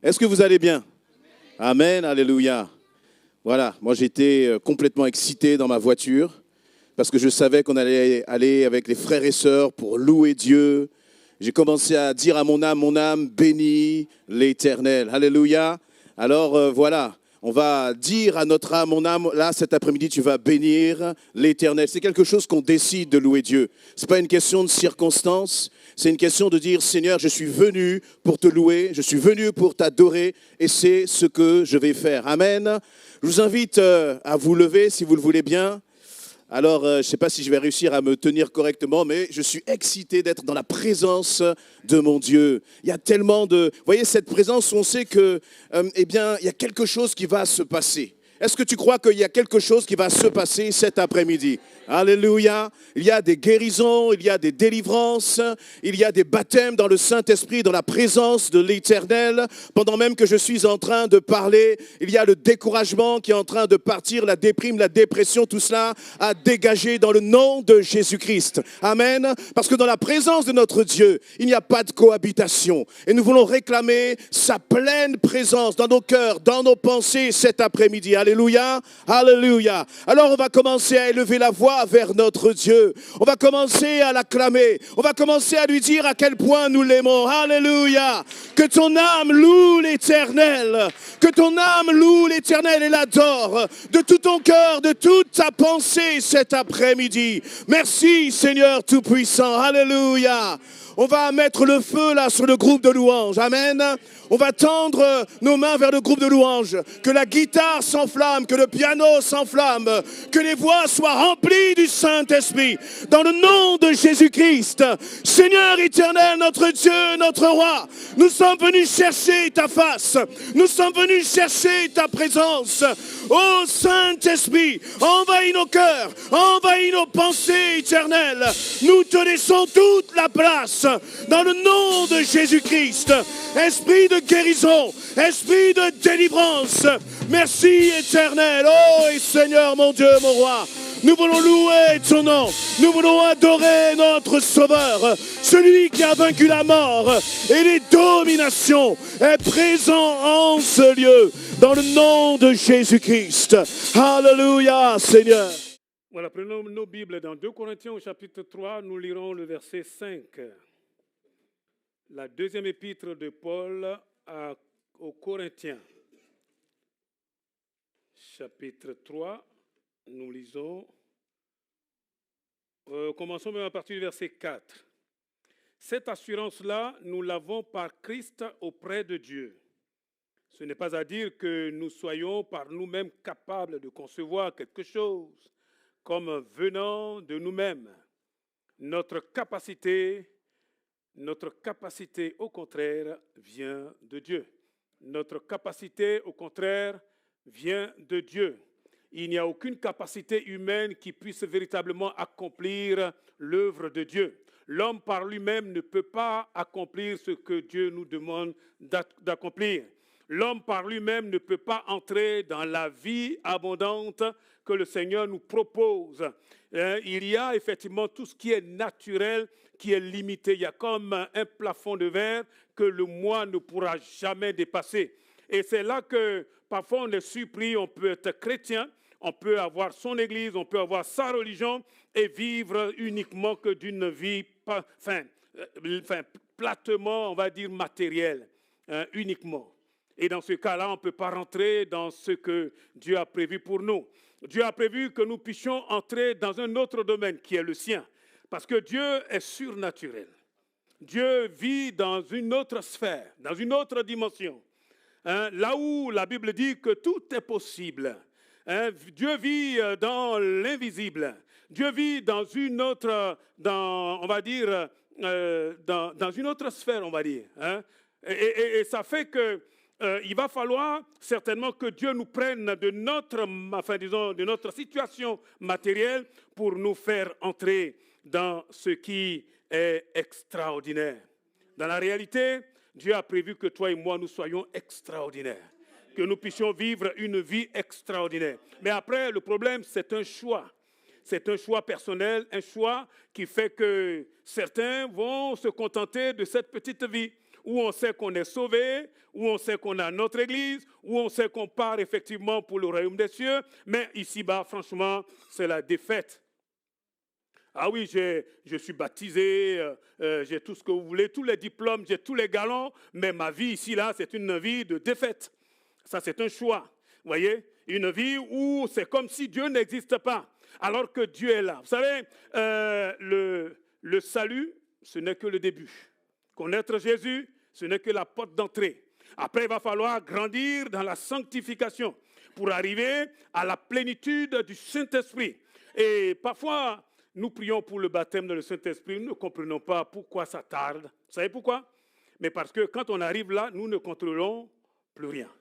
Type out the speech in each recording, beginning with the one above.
Est-ce que vous allez bien? Amen, alléluia. Voilà, moi j'étais complètement excité dans ma voiture parce que je savais qu'on allait aller avec les frères et sœurs pour louer Dieu. J'ai commencé à dire à mon âme, bénis l'Éternel. Alléluia. Alors voilà, on va dire à notre âme, mon âme, là cet après-midi tu vas bénir l'Éternel. C'est quelque chose qu'on décide de louer Dieu. Ce n'est pas une question de circonstance, c'est une question de dire Seigneur, je suis venu pour te louer, je suis venu pour t'adorer et c'est ce que je vais faire. Amen. Je vous invite à vous lever si vous le voulez bien. Alors, je ne sais pas si je vais réussir à me tenir correctement, mais je suis excité d'être dans la présence de mon Dieu. Il y a tellement de... Vous voyez, cette présence, on sait que, eh bien, il y a quelque chose qui va se passer. Est-ce que tu crois qu'il y a quelque chose qui va se passer cet après-midi? Alléluia. Il y a des guérisons, il y a des délivrances, il y a des baptêmes dans le Saint-Esprit, dans la présence de l'Éternel. Pendant même que je suis en train de parler, il y a le découragement qui est en train de partir, la déprime, la dépression, tout cela a dégagé dans le nom de Jésus-Christ. Amen. Parce que dans la présence de notre Dieu, il n'y a pas de cohabitation. Et nous voulons réclamer sa pleine présence dans nos cœurs, dans nos pensées cet après-midi. Alléluia, alléluia. Alors on va commencer à élever la voix vers notre Dieu. On va commencer à l'acclamer. On va commencer à lui dire à quel point nous l'aimons. Alléluia. Que ton âme loue l'Éternel. Que ton âme loue l'Éternel et l'adore de tout ton cœur, de toute ta pensée cet après-midi. Merci Seigneur Tout-Puissant. Alléluia. On va mettre le feu là sur le groupe de louanges. Amen. On va tendre nos mains vers le groupe de louanges. Que la guitare s'enflamme, que le piano s'enflamme, que les voix soient remplies du Saint-Esprit. Dans le nom de Jésus-Christ, Seigneur éternel, notre Dieu, notre roi, nous sommes venus chercher ta face. Nous sommes venus chercher ta présence. Ô Saint-Esprit, envahis nos cœurs, envahis nos pensées éternelles. Nous te laissons toute la place. Dans le nom de Jésus-Christ, esprit de guérison, esprit de délivrance, merci éternel, oh et Seigneur mon Dieu, mon roi, nous voulons louer ton nom, nous voulons adorer notre Sauveur, celui qui a vaincu la mort et les dominations, est présent en ce lieu, dans le nom de Jésus-Christ. Alléluia Seigneur. Voilà, prenons nos Bibles dans 2 Corinthiens au chapitre 3, nous lirons le verset 5. La deuxième épître de Paul aux Corinthiens. Chapitre 3, nous lisons, commençons même à partir du verset 4. Cette assurance-là, nous l'avons par Christ auprès de Dieu. Ce n'est pas à dire que nous soyons par nous-mêmes capables de concevoir quelque chose comme venant de nous-mêmes. Notre capacité, au contraire, vient de Dieu. Notre capacité, au contraire, vient de Dieu. Il n'y a aucune capacité humaine qui puisse véritablement accomplir l'œuvre de Dieu. L'homme par lui-même ne peut pas accomplir ce que Dieu nous demande d'accomplir. L'homme par lui-même ne peut pas entrer dans la vie abondante que le Seigneur nous propose. Il y a effectivement tout ce qui est naturel, qui est limité. Il y a comme un plafond de verre que le moi ne pourra jamais dépasser. Et c'est là que parfois on est surpris, on peut être chrétien, on peut avoir son église, on peut avoir sa religion et vivre uniquement que d'une vie, platement, on va dire matérielle, uniquement. Et dans ce cas-là, on ne peut pas rentrer dans ce que Dieu a prévu pour nous. Dieu a prévu que nous puissions entrer dans un autre domaine qui est le sien. Parce que Dieu est surnaturel. Dieu vit dans une autre sphère, dans une autre dimension. Là où la Bible dit que tout est possible. Dieu vit dans l'invisible. Dieu vit dans une autre, dans une autre sphère, on va dire. Et ça fait que il va falloir certainement que Dieu nous prenne de notre situation matérielle pour nous faire entrer dans ce qui est extraordinaire. Dans la réalité, Dieu a prévu que toi et moi, nous soyons extraordinaires, que nous puissions vivre une vie extraordinaire. Mais après, le problème, c'est un choix. C'est un choix personnel, un choix qui fait que certains vont se contenter de cette petite vie, où on sait qu'on est sauvé, où on sait qu'on a notre église, où on sait qu'on part effectivement pour le royaume des cieux. Mais ici-bas, franchement, c'est la défaite. Ah oui, je suis baptisé, j'ai tout ce que vous voulez, tous les diplômes, j'ai tous les galons, mais ma vie ici, là, c'est une vie de défaite. Ça, c'est un choix. Vous voyez, une vie où c'est comme si Dieu n'existe pas, alors que Dieu est là. Vous savez, le salut, ce n'est que le début. Connaître Jésus, ce n'est que la porte d'entrée. Après, il va falloir grandir dans la sanctification pour arriver à la plénitude du Saint-Esprit. Et parfois, nous prions pour le baptême dans le Saint-Esprit, nous ne comprenons pas pourquoi ça tarde. Vous savez pourquoi? Mais parce que quand on arrive là, nous ne contrôlons plus rien.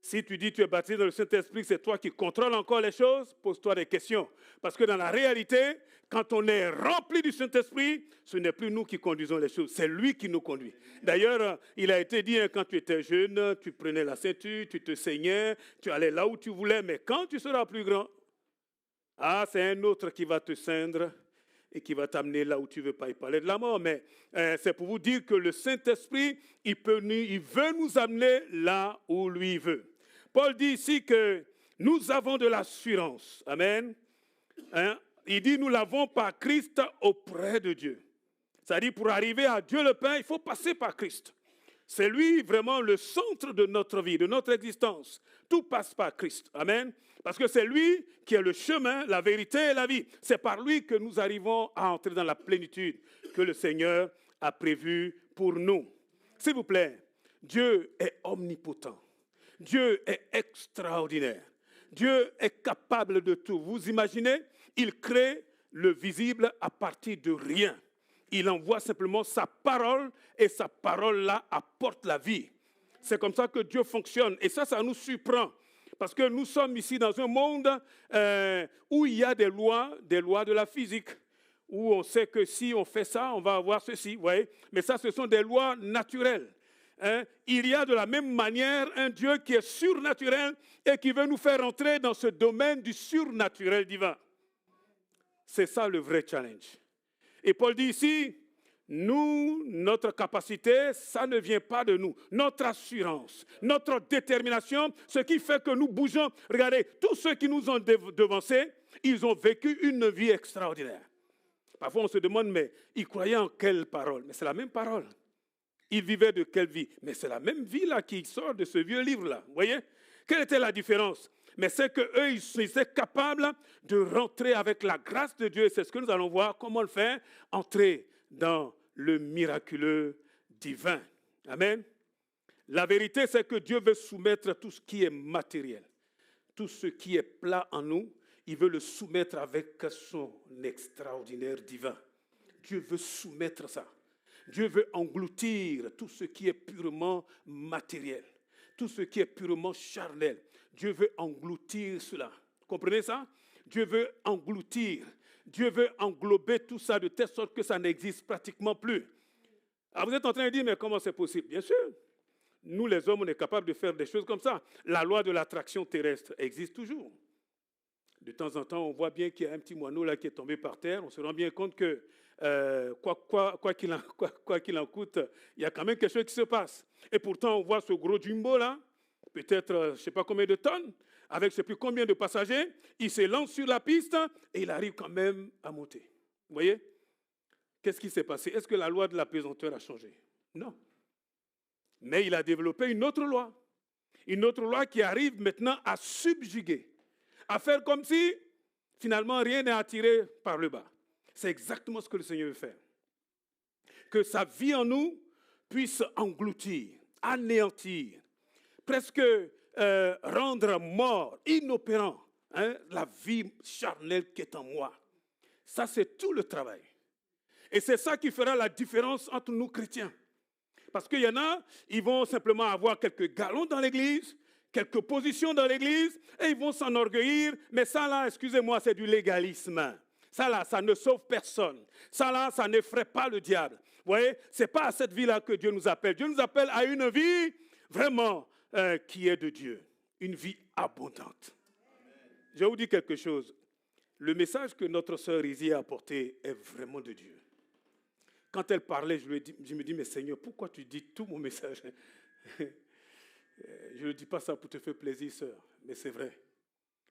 Si tu dis que tu es baptisé dans le Saint-Esprit, c'est toi qui contrôles encore les choses, pose-toi des questions. Parce que dans la réalité, quand on est rempli du Saint-Esprit, ce n'est plus nous qui conduisons les choses, c'est lui qui nous conduit. D'ailleurs, il a été dit, quand tu étais jeune, tu prenais la ceinture, tu te saignais, tu allais là où tu voulais, mais quand tu seras plus grand, c'est un autre qui va te ceindre et qui va t'amener là où tu ne veux pas. Il parlait de la mort, mais c'est pour vous dire que le Saint-Esprit, il veut nous amener là où lui veut. Paul dit ici que nous avons de l'assurance. Amen. Il dit, nous l'avons par Christ auprès de Dieu. C'est-à-dire, pour arriver à Dieu le Père, il faut passer par Christ. C'est lui vraiment le centre de notre vie, de notre existence. Tout passe par Christ. Amen. Parce que c'est lui qui est le chemin, la vérité et la vie. C'est par lui que nous arrivons à entrer dans la plénitude que le Seigneur a prévue pour nous. S'il vous plaît, Dieu est omnipotent. Dieu est extraordinaire. Dieu est capable de tout. Vous imaginez, il crée le visible à partir de rien. Il envoie simplement sa parole et sa parole-là apporte la vie. C'est comme ça que Dieu fonctionne. Et ça nous surprend. Parce que nous sommes ici dans un monde où il y a des lois de la physique, où on sait que si on fait ça, on va avoir ceci. Vous voyez? Mais ça, ce sont des lois naturelles. Il y a de la même manière un Dieu qui est surnaturel et qui veut nous faire entrer dans ce domaine du surnaturel divin. C'est ça le vrai challenge. Et Paul dit ici, nous, notre capacité, ça ne vient pas de nous. Notre assurance, notre détermination, ce qui fait que nous bougeons. Regardez, tous ceux qui nous ont devancés, ils ont vécu une vie extraordinaire. Parfois, on se demande, mais ils croyaient en quelle parole? Mais c'est la même parole. Ils vivaient de quelle vie? Mais c'est la même vie là qui sort de ce vieux livre-là. Vous voyez? Quelle était la différence? Mais c'est qu'eux, ils étaient capables de rentrer avec la grâce de Dieu. C'est ce que nous allons voir, comment le faire, entrer dans le miraculeux divin. Amen. La vérité, c'est que Dieu veut soumettre tout ce qui est matériel, tout ce qui est plat en nous, il veut le soumettre avec son extraordinaire divin. Dieu veut soumettre ça. Dieu veut engloutir tout ce qui est purement matériel, tout ce qui est purement charnel. Dieu veut engloutir cela. Comprenez ça? Dieu veut engloutir. Dieu veut englober tout ça de telle sorte que ça n'existe pratiquement plus. Alors vous êtes en train de dire, mais comment c'est possible? Bien sûr, nous les hommes, on est capables de faire des choses comme ça. La loi de l'attraction terrestre existe toujours. De temps en temps, on voit bien qu'il y a un petit moineau là qui est tombé par terre. On se rend bien compte que quoi qu'il en coûte, il y a quand même quelque chose qui se passe. Et pourtant, on voit ce gros jumbo là, peut-être je ne sais pas combien de tonnes, avec je ne sais plus combien de passagers, il se lance sur la piste et il arrive quand même à monter. Vous voyez? Qu'est-ce qui s'est passé? Est-ce que la loi de la pesanteur a changé? Non. Mais il a développé une autre loi qui arrive maintenant à subjuguer, à faire comme si finalement rien n'est attiré par le bas. C'est exactement ce que le Seigneur veut faire. Que sa vie en nous puisse engloutir, anéantir, presque rendre mort, inopérant, la vie charnelle qui est en moi. Ça, c'est tout le travail. Et c'est ça qui fera la différence entre nous chrétiens. Parce qu'il y en a, ils vont simplement avoir quelques galons dans l'église, quelques positions dans l'église, et ils vont s'enorgueillir. Mais ça là, excusez-moi, c'est du légalisme. Ça là, ça ne sauve personne. Ça là, ça n'effraie pas le diable. Vous voyez, ce n'est pas à cette vie-là que Dieu nous appelle. Dieu nous appelle à une vie vraiment qui est de Dieu. Une vie abondante. Je vais vous dire quelque chose. Le message que notre sœur Izzy a apporté est vraiment de Dieu. Quand elle parlait, je me dis, mais Seigneur, pourquoi tu dis tout mon message? Je ne dis pas ça pour te faire plaisir, sœur, mais c'est vrai.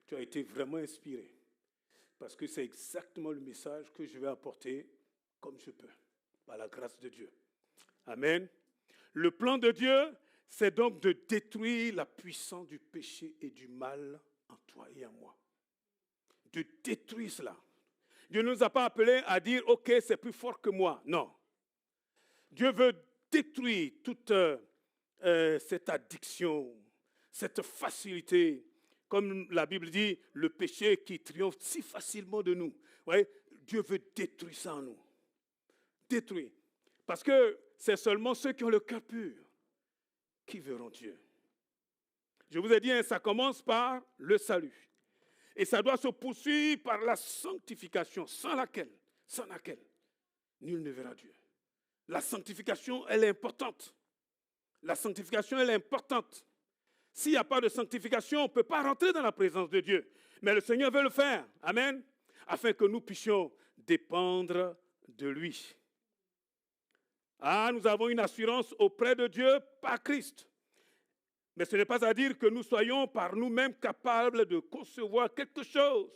Tu as été vraiment inspiré. Parce que c'est exactement le message que je vais apporter comme je peux, par la grâce de Dieu. Amen. Le plan de Dieu, c'est donc de détruire la puissance du péché et du mal en toi et en moi. De détruire cela. Dieu ne nous a pas appelés à dire, OK, c'est plus fort que moi. Non. Dieu veut détruire toute cette addiction, cette facilité. Comme la Bible dit, le péché qui triomphe si facilement de nous. Ouais, Dieu veut détruire ça en nous. Détruire. Parce que c'est seulement ceux qui ont le cœur pur qui verront Dieu. Je vous ai dit, ça commence par le salut. Et ça doit se poursuivre par la sanctification, sans laquelle, nul ne verra Dieu. La sanctification, elle est importante. La sanctification, elle est importante. S'il n'y a pas de sanctification, on ne peut pas rentrer dans la présence de Dieu. Mais le Seigneur veut le faire. Amen. Afin que nous puissions dépendre de lui. Ah, nous avons une assurance auprès de Dieu par Christ. Mais ce n'est pas à dire que nous soyons par nous-mêmes capables de concevoir quelque chose,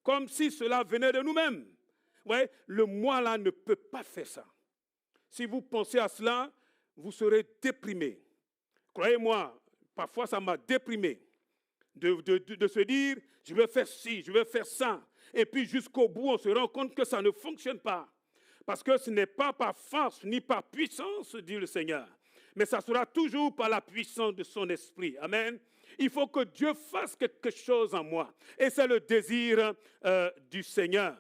comme si cela venait de nous-mêmes. Ouais, le moi-là ne peut pas faire ça. Si vous pensez à cela, vous serez déprimé. Croyez-moi, parfois ça m'a déprimé de se dire, je vais faire ci, je vais faire ça. Et puis jusqu'au bout, on se rend compte que ça ne fonctionne pas. Parce que ce n'est pas par force ni par puissance, dit le Seigneur. Mais ça sera toujours par la puissance de son esprit. Amen. Il faut que Dieu fasse quelque chose en moi. Et c'est le désir du Seigneur.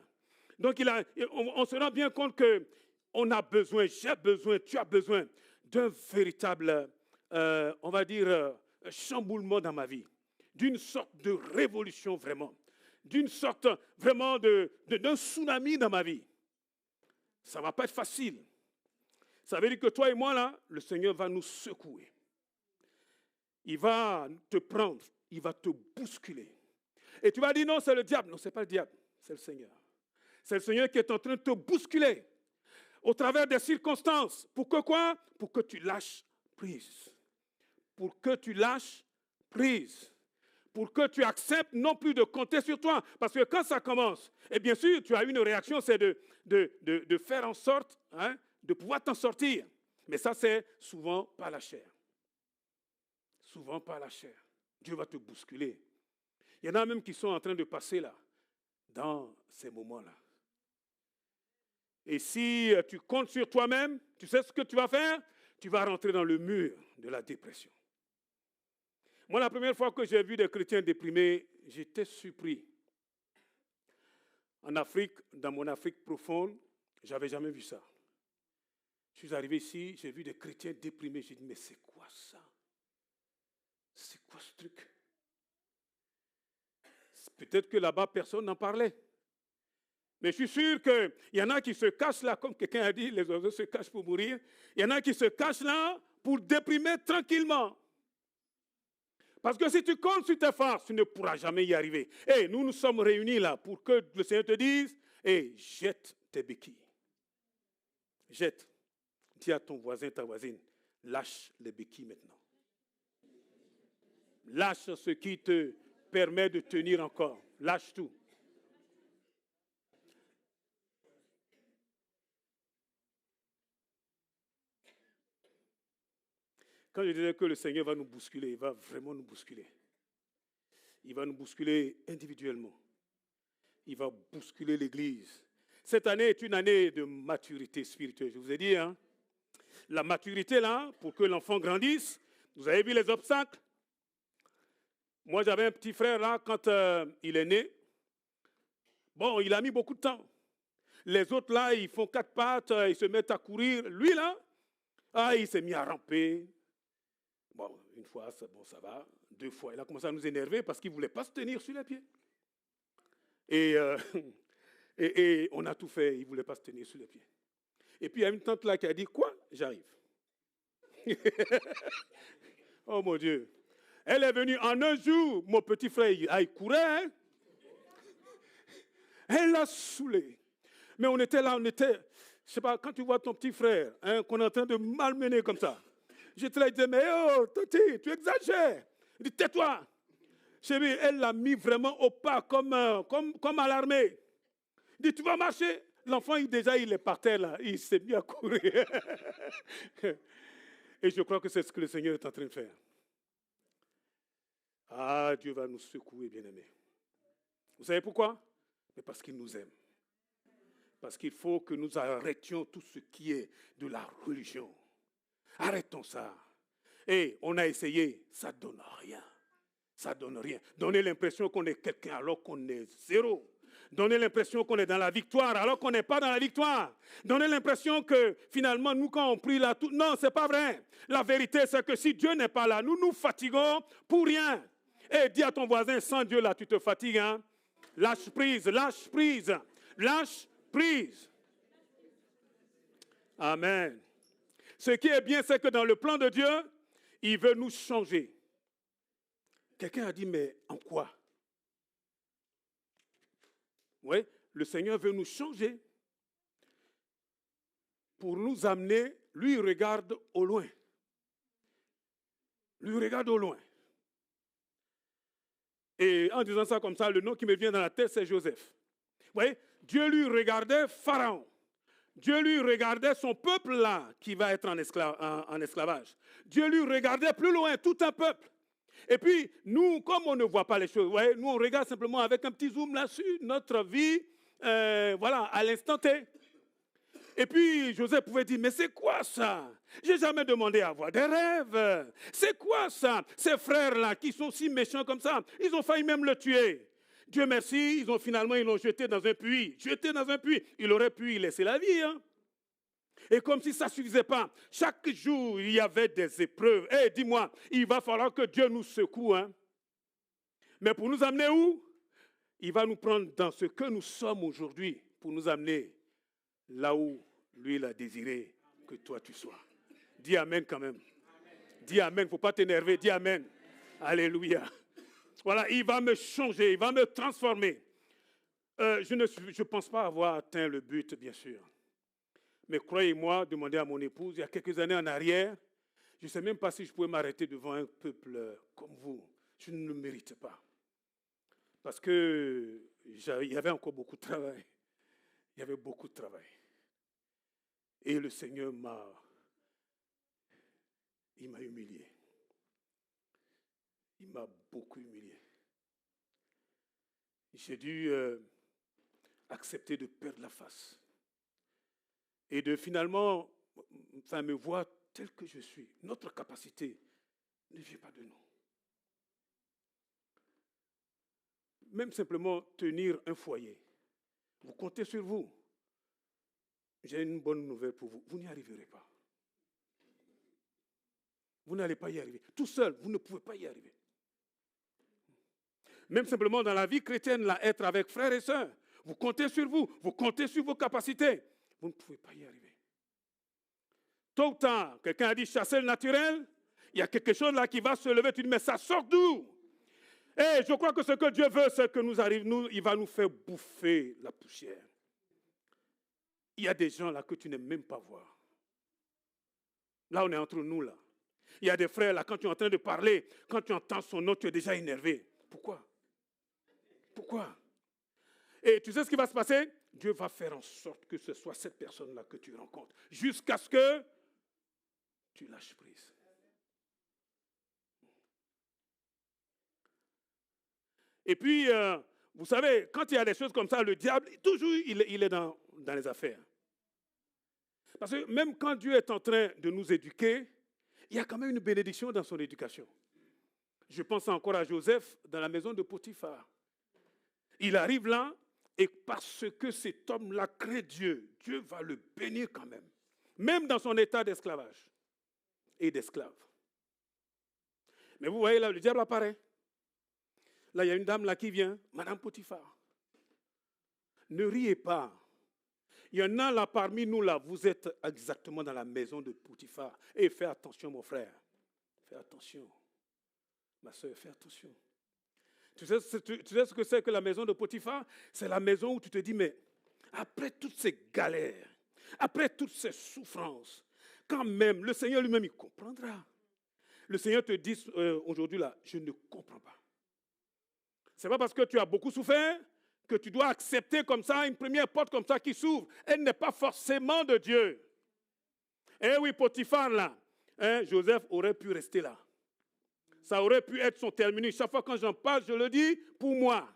Donc on se rend bien compte qu'on a besoin, j'ai besoin, tu as besoin d'un véritable, on va dire, chamboulement dans ma vie. D'une sorte de révolution vraiment. D'une sorte vraiment d'un tsunami dans ma vie. Ça ne va pas être facile. Ça veut dire que toi et moi, là, le Seigneur va nous secouer. Il va te prendre, il va te bousculer. Et tu vas dire, non, c'est le diable. Non, ce n'est pas le diable, c'est le Seigneur. C'est le Seigneur qui est en train de te bousculer au travers des circonstances. Pour que quoi? Pour que tu lâches prise. Pour que tu lâches prise. Pour que tu acceptes non plus de compter sur toi. Parce que quand ça commence, et bien sûr, tu as une réaction, c'est de faire en sorte de pouvoir t'en sortir. Mais ça, c'est souvent par la chair. Souvent par la chair. Dieu va te bousculer. Il y en a même qui sont en train de passer là, dans ces moments-là. Et si tu comptes sur toi-même, tu sais ce que tu vas faire? Tu vas rentrer dans le mur de la dépression. Moi, la première fois que j'ai vu des chrétiens déprimés, j'étais surpris. En Afrique, dans mon Afrique profonde, je n'avais jamais vu ça. Je suis arrivé ici, j'ai vu des chrétiens déprimés. J'ai dit, mais c'est quoi ça? C'est quoi ce truc? Peut-être que là-bas, personne n'en parlait. Mais je suis sûr qu'il y en a qui se cachent là, comme quelqu'un a dit, les oiseaux se cachent pour mourir. Il y en a qui se cachent là pour déprimer tranquillement. Parce que si tu comptes sur tes forces, tu ne pourras jamais y arriver. Et nous sommes réunis là pour que le Seigneur te dise, jette tes béquilles. Jette. Dis à ton voisin, ta voisine, lâche les béquilles maintenant. Lâche ce qui te permet de tenir encore. Lâche tout. Quand je disais que le Seigneur va nous bousculer, il va vraiment nous bousculer. Il va nous bousculer individuellement. Il va bousculer l'Église. Cette année est une année de maturité spirituelle. Je vous ai dit, la maturité là, pour que l'enfant grandisse, vous avez vu les obstacles? Moi, j'avais un petit frère là, quand il est né. Bon, il a mis beaucoup de temps. Les autres là, ils font 4 pattes, ils se mettent à courir. Lui là, il s'est mis à ramper. Bon, une fois, ça va. 2 fois, il a commencé à nous énerver parce qu'il ne voulait pas se tenir sur les pieds. Et on a tout fait, il ne voulait pas se tenir sur les pieds. Et puis, il y a une tante là qui a dit, quoi? J'arrive. Oh mon Dieu. Elle est venue en un jour, mon petit frère, il courait. Elle l'a saoulé. Mais on était là, Je sais pas, quand tu vois ton petit frère, hein, qu'on est en train de malmener comme ça, je te dis, mais oh, Toti, tu exagères. Il dit, tais-toi. Chérie, elle l'a mis vraiment au pas, comme à l'armée. Il dit, tu vas marcher. L'enfant, il est par terre là, il s'est mis à courir. Et je crois que c'est ce que le Seigneur est en train de faire. Ah, Dieu va nous secouer, bien-aimés. Vous savez pourquoi? Mais parce qu'il nous aime. Parce qu'il faut que nous arrêtions tout ce qui est de la religion. Arrêtons ça. Et on a essayé, ça ne donne rien. Ça ne donne rien. Donner l'impression qu'on est quelqu'un alors qu'on est zéro. Donner l'impression qu'on est dans la victoire alors qu'on n'est pas dans la victoire. Donner l'impression que finalement, nous, quand on prie là, tout... Non, ce n'est pas vrai. La vérité, c'est que si Dieu n'est pas là, nous nous fatiguons pour rien. Et dis à ton voisin, sans Dieu là, tu te fatigues. Hein? Lâche prise, lâche prise, lâche prise. Amen. Ce qui est bien, c'est que dans le plan de Dieu, il veut nous changer. Quelqu'un a dit, mais en quoi? Oui, le Seigneur veut nous changer pour nous amener. Lui, il regarde au loin. Lui, il regarde au loin. Et en disant ça comme ça, le nom qui me vient dans la tête, c'est Joseph. Vous voyez, Dieu lui regardait Pharaon. Dieu lui regardait son peuple là qui va être en esclavage. Dieu lui regardait plus loin, tout un peuple. Et puis, nous, comme on ne voit pas les choses, ouais, nous, on regarde simplement avec un petit zoom là-dessus, notre vie, voilà, à l'instant T. Et puis, Joseph pouvait dire, mais c'est quoi ça? J'ai jamais demandé à avoir des rêves. C'est quoi ça? Ces frères-là qui sont si méchants comme ça, ils ont failli même le tuer. Dieu merci, ils l'ont jeté dans un puits. Jeté dans un puits. Il aurait pu y laisser la vie, hein? Et comme si ça ne suffisait pas, chaque jour, il y avait des épreuves. Eh, dis-moi, il va falloir que Dieu nous secoue. Hein? Mais pour nous amener où? Il va nous prendre dans ce que nous sommes aujourd'hui pour nous amener là où lui, il a désiré que toi, tu sois. Dis Amen quand même. Amen. Dis Amen, il ne faut pas t'énerver, dis Amen. Alléluia. Voilà, il va me changer, il va me transformer. Je ne pense pas avoir atteint le but, bien sûr. Mais croyez-moi, demandez à mon épouse, il y a quelques années en arrière, je ne sais même pas si je pouvais m'arrêter devant un peuple comme vous. Je ne le mérite pas. Parce qu'il y avait encore beaucoup de travail. Il y avait beaucoup de travail. Et le Seigneur m'a humilié. Il m'a beaucoup humilié. J'ai dû accepter de perdre la face. Et de finalement, me voir tel que je suis. Notre capacité ne vient pas de nous. Même simplement tenir un foyer. Vous comptez sur vous. J'ai une bonne nouvelle pour vous. Vous n'y arriverez pas. Vous n'allez pas y arriver. Tout seul, vous ne pouvez pas y arriver. Même simplement dans la vie chrétienne, là, être avec frères et sœurs. Vous comptez sur vous. Vous comptez sur vos capacités. Vous ne pouvez pas y arriver. Tôt ou tard, quelqu'un a dit chasser le naturel. Il y a quelque chose là qui va se lever. Tu dis, mais ça sort d'où? Et je crois que ce que Dieu veut, c'est que il va nous faire bouffer la poussière. Il y a des gens là que tu n'aimes même pas voir. Là, on est entre nous là. Il y a des frères là, quand tu es en train de parler, quand tu entends son nom, tu es déjà énervé. Pourquoi? Pourquoi? Et tu sais ce qui va se passer? Dieu va faire en sorte que ce soit cette personne-là que tu rencontres. Jusqu'à ce que tu lâches prise. Et puis, vous savez, quand il y a des choses comme ça, le diable, toujours, il est dans les affaires. Parce que même quand Dieu est en train de nous éduquer, il y a quand même une bénédiction dans son éducation. Je pense encore à Joseph dans la maison de Potiphar. Il arrive là, et parce que cet homme-là crée Dieu, Dieu va le bénir quand même. Même dans son état d'esclavage et d'esclave. Mais vous voyez là, le diable apparaît. Là, il y a une dame là qui vient, Madame Potiphar. Ne riez pas. Il y en a là parmi nous, là, vous êtes exactement dans la maison de Potiphar. Et fais attention, mon frère. Fais attention. Ma soeur, fais attention. Tu sais ce que c'est que la maison de Potiphar? C'est la maison où tu te dis, mais après toutes ces galères, après toutes ces souffrances, quand même, le Seigneur lui-même, il comprendra. Le Seigneur te dit aujourd'hui là, je ne comprends pas. Ce n'est pas parce que tu as beaucoup souffert que tu dois accepter comme ça une première porte comme ça qui s'ouvre. Elle n'est pas forcément de Dieu. Eh oui, Potiphar là, hein, Joseph aurait pu rester là. Ça aurait pu être son terminus. Chaque fois quand j'en parle, je le dis pour moi.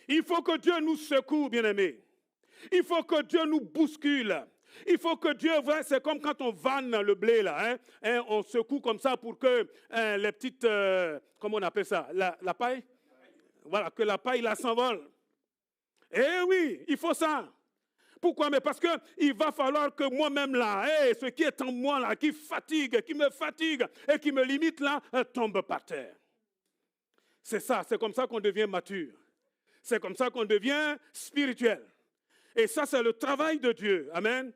Il faut que Dieu nous secoue, bien-aimés. Il faut que Dieu nous bouscule. Il faut que Dieu, c'est comme quand on vanne le blé, là, hein, on secoue comme ça pour que les petites, comment on appelle ça, la paille, voilà, que la paille, là, s'envole. Eh oui, il faut ça. Pourquoi? Mais parce qu'il va falloir que moi-même, là, ce qui est en moi, là, qui me fatigue et qui me limite, là, tombe par terre. C'est ça, c'est comme ça qu'on devient mature. C'est comme ça qu'on devient spirituel. Et ça, c'est le travail de Dieu. Amen.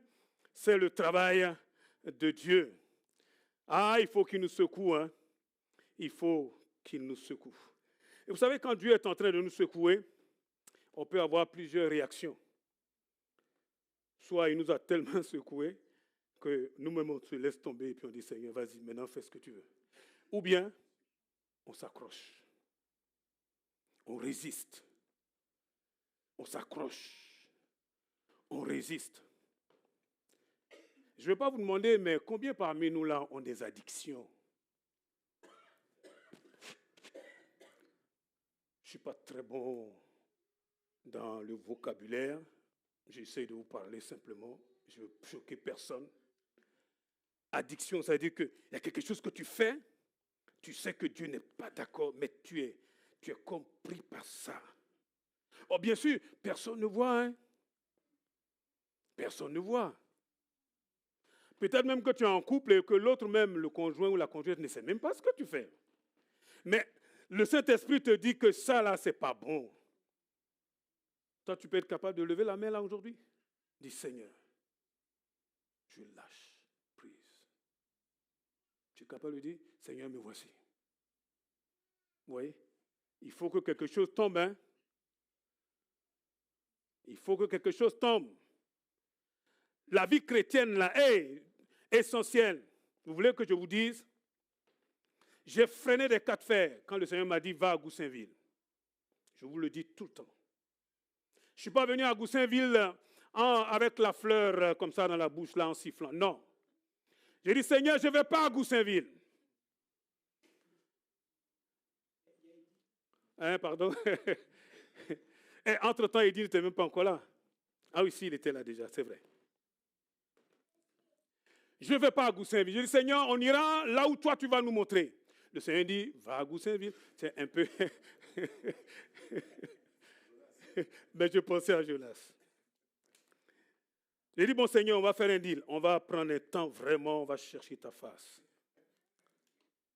C'est le travail de Dieu. Ah, il faut qu'il nous secoue. Hein. Il faut qu'il nous secoue. Et vous savez, quand Dieu est en train de nous secouer, on peut avoir plusieurs réactions. Soit il nous a tellement secoués que nous-mêmes, on se laisse tomber et puis on dit, Seigneur, vas-y, maintenant fais ce que tu veux. Ou bien, on s'accroche. On résiste. On s'accroche. On résiste. Je ne vais pas vous demander, mais combien parmi nous là ont des addictions? Je ne suis pas très bon dans le vocabulaire. J'essaie de vous parler simplement. Je ne veux choquer personne. Addiction, ça veut dire qu'il y a quelque chose que tu fais, tu sais que Dieu n'est pas d'accord, mais tu es compris par ça. Oh, bien sûr, personne ne voit. Hein? Personne ne voit. Peut-être même que tu es en couple et que l'autre même, le conjoint ou la conjointe, ne sait même pas ce que tu fais. Mais le Saint-Esprit te dit que ça, là, c'est pas bon. Toi, tu peux être capable de lever la main, là, aujourd'hui. Dis, Seigneur, je lâche prise. Tu es capable de dire, Seigneur, me voici. Vous voyez? Il faut que quelque chose tombe, hein? Il faut que quelque chose tombe. La vie chrétienne, là, est essentielle. Vous voulez que je vous dise? J'ai freiné des cas de fer quand le Seigneur m'a dit, va à Goussainville. Je vous le dis tout le temps. Je ne suis pas venu à Goussainville avec la fleur comme ça dans la bouche, là, en sifflant. Non. J'ai dit, Seigneur, je ne vais pas à Goussainville. Hein, pardon. Et entre-temps, il dit, il n'était même pas encore là. Ah oui, si, il était là déjà, c'est vrai. Je ne vais pas à Goussainville. Je dis, Seigneur, on ira là où toi tu vas nous montrer. Le Seigneur dit, va à Goussainville. C'est un peu... Mais je pensais à Jonas. J'ai dit, bon Seigneur, on va faire un deal. On va prendre un temps, vraiment, on va chercher ta face.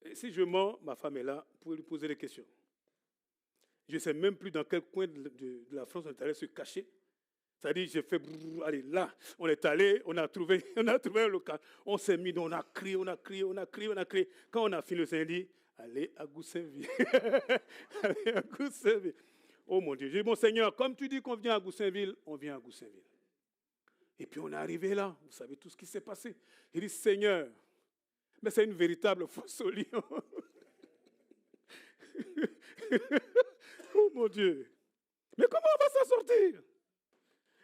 Et si je mens, ma femme est là, vous pouvez lui poser des questions. Je ne sais même plus dans quel coin de la France on est allé se cacher. C'est-à-dire, j'ai fait, allez, là, on est allé, on a trouvé un local. On s'est mis, on a crié. Quand on a fini, le Seigneur dit, allez à Goussainville. Allez à Goussainville. Oh mon Dieu, j'ai dit, bon Seigneur, comme tu dis qu'on vient à Goussainville, on vient à Goussainville. Et puis on est arrivé là, vous savez tout ce qui s'est passé. J'ai dit, Seigneur, mais c'est une véritable fosse au lion. Oh mon Dieu. Mais comment on va s'en sortir?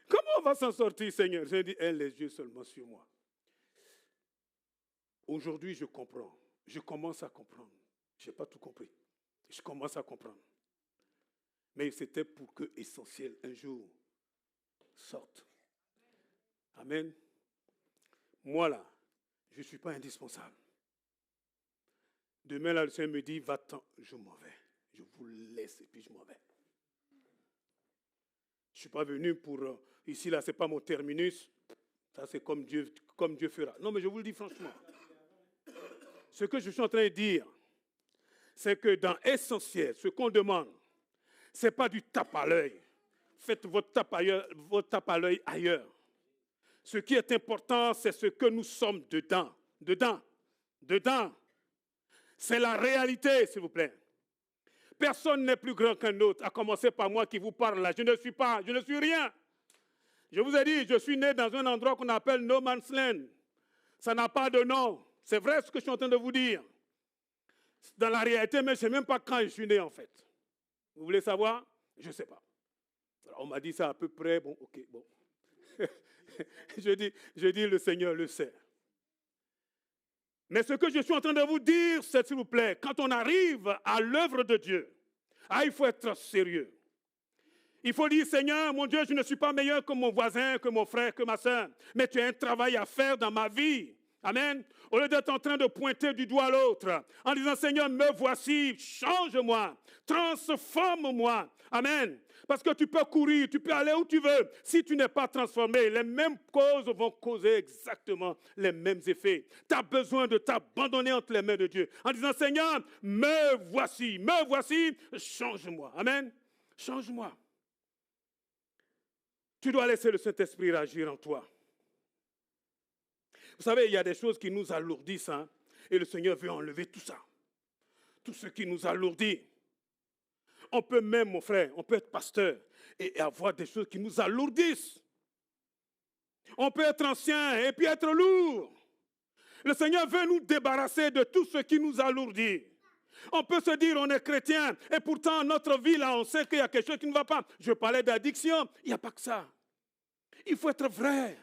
Comment on va s'en sortir, Seigneur? J'ai dit, aie les yeux seulement sur moi. Aujourd'hui, je comprends. Je commence à comprendre. Je n'ai pas tout compris. Je commence à comprendre. Mais c'était pour que Essentiel, un jour, sorte. Amen. Moi, là, je ne suis pas indispensable. Demain, là, le Seigneur me dit, va-t'en, je m'en vais. Je vous laisse et puis je m'en vais. Je ne suis pas venu pour... ici, là, ce n'est pas mon terminus. Ça, c'est comme Dieu fera. Non, mais je vous le dis franchement. Ce que je suis en train de dire, c'est que dans Essentiel, ce qu'on demande, ce n'est pas du tape à l'œil. Faites votre tape à l'œil ailleurs. Ce qui est important, c'est ce que nous sommes dedans. Dedans. C'est la réalité, s'il vous plaît. Personne n'est plus grand qu'un autre, à commencer par moi qui vous parle là. Je ne suis rien. Je vous ai dit, je suis né dans un endroit qu'on appelle No Man's Land. Ça n'a pas de nom. C'est vrai ce que je suis en train de vous dire. Dans la réalité, mais je ne sais même pas quand je suis né en fait. Vous voulez savoir? Je ne sais pas. Alors, on m'a dit ça à peu près. Bon, ok, bon. je dis, le Seigneur le sait. Mais ce que je suis en train de vous dire, c'est s'il vous plaît, quand on arrive à l'œuvre de Dieu, il faut être sérieux. Il faut dire, Seigneur, mon Dieu, je ne suis pas meilleur que mon voisin, que mon frère, que ma soeur, mais tu as un travail à faire dans ma vie. Amen. Au lieu d'être en train de pointer du doigt l'autre, en disant, Seigneur, me voici, change-moi, transforme-moi. Amen. Parce que tu peux courir, tu peux aller où tu veux. Si tu n'es pas transformé, les mêmes causes vont causer exactement les mêmes effets. Tu as besoin de t'abandonner entre les mains de Dieu. En disant, Seigneur, me voici, change-moi. Amen. Change-moi. Tu dois laisser le Saint-Esprit agir en toi. Vous savez, il y a des choses qui nous alourdissent, hein, et le Seigneur veut enlever tout ça. Tout ce qui nous alourdit. On peut même, mon frère, on peut être pasteur et avoir des choses qui nous alourdissent. On peut être ancien et puis être lourd. Le Seigneur veut nous débarrasser de tout ce qui nous alourdit. On peut se dire on est chrétien et pourtant notre vie là, on sait qu'il y a quelque chose qui ne va pas. Je parlais d'addiction, il n'y a pas que ça. Il faut être vrai.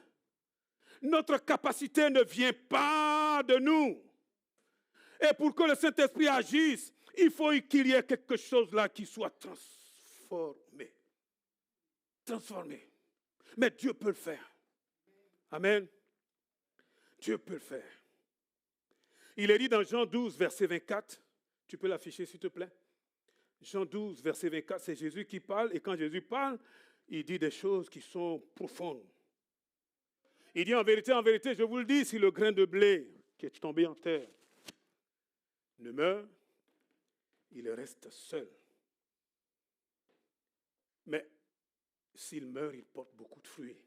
Notre capacité ne vient pas de nous. Et pour que le Saint-Esprit agisse, il faut qu'il y ait quelque chose là qui soit transformé. Transformé. Mais Dieu peut le faire. Amen. Dieu peut le faire. Il est dit dans Jean 12, verset 24. Tu peux l'afficher s'il te plaît. Jean 12, verset 24, c'est Jésus qui parle. Et quand Jésus parle, il dit des choses qui sont profondes. Il dit en vérité, je vous le dis, si le grain de blé qui est tombé en terre ne meurt, il reste seul. Mais s'il meurt, il porte beaucoup de fruits.